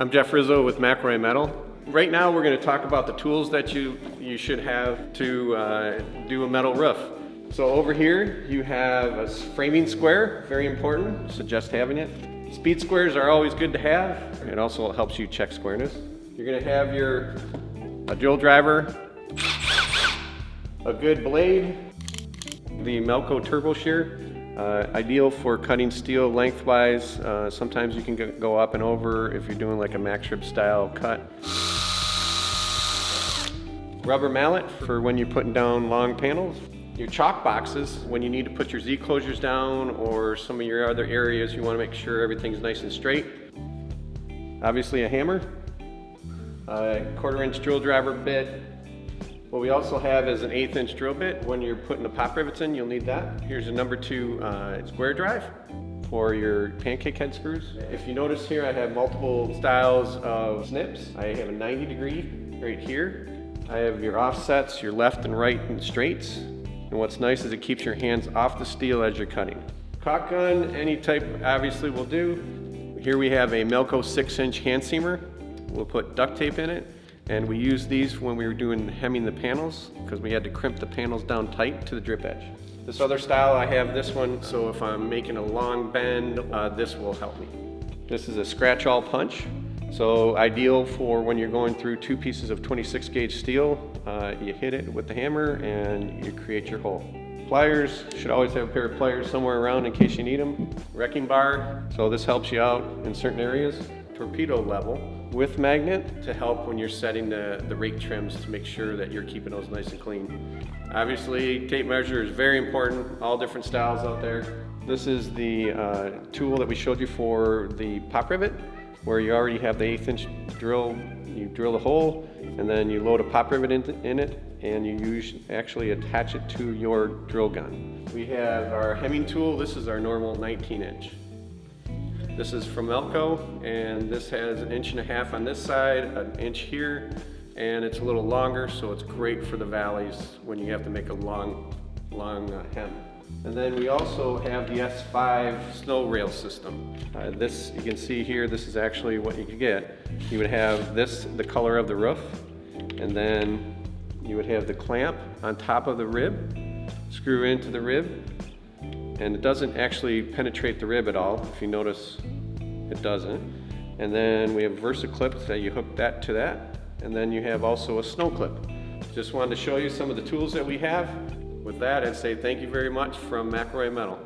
I'm Jeff Rizzo with McElroy Metal. Right now we're going to talk about the tools that you should have to do a metal roof. So over here you have a framing square, very important, suggest having it. Speed squares are always good to have. It also helps you check squareness. You're going to have a drill driver, a good blade, the McElroy turbo shear, ideal for cutting steel lengthwise. Sometimes you can go up and over if you're doing like a Max Rib style cut. Rubber mallet for when you're putting down long panels. Your chalk boxes when you need to put your Z closures down or some of your other areas you want to make sure everything's nice and straight. Obviously a hammer, a 1/4 inch drill driver bit. What we also have is an 1/8 inch drill bit. When you're putting the pop rivets in, you'll need that. Here's a number 2 square drive for your pancake head screws. If you notice here, I have multiple styles of snips. I have a 90-degree right here. I have your offsets, your left and right and straights. And what's nice is it keeps your hands off the steel as you're cutting. Caulk gun, any type obviously will do. Here we have a McElroy 6-inch hand seamer. We'll put duct tape in it. And we use these when we were doing hemming the panels because we had to crimp the panels down tight to the drip edge. This other style, I have this one, so if I'm making a long bend, this will help me. This is a scratch all punch. So ideal for when you're going through 2 pieces of 26 gauge steel. You hit it with the hammer and you create your hole. Pliers, should always have a pair of pliers somewhere around in case you need them. Wrecking bar, so this helps you out in certain areas. Torpedo level with magnet to help when you're setting the rake trims to make sure that you're keeping those nice and clean. Obviously, tape measure is very important, all different styles out there. This is the tool that we showed you for the pop rivet, where you already have the 1/8 inch drill. You drill the hole and then you load a pop rivet in it and you actually attach it to your drill gun. We have our hemming tool. This is our normal 19 inch. This is from McElroy, and this has 1.5 inches on this side, 1 inch here, and it's a little longer, so it's great for the valleys when you have to make a long hem. And then we also have the S5 snow rail system. This, you can see here, this is actually what you could get. You would have this, the color of the roof, and then you would have the clamp on top of the rib, screw into the rib, and it doesn't actually penetrate the rib at all. If you notice, it doesn't. And then we have Versa clips that you hook that to that, and then you have also a snow clip. Just wanted to show you some of the tools that we have. With that, I'd say thank you very much from McElroy Metal.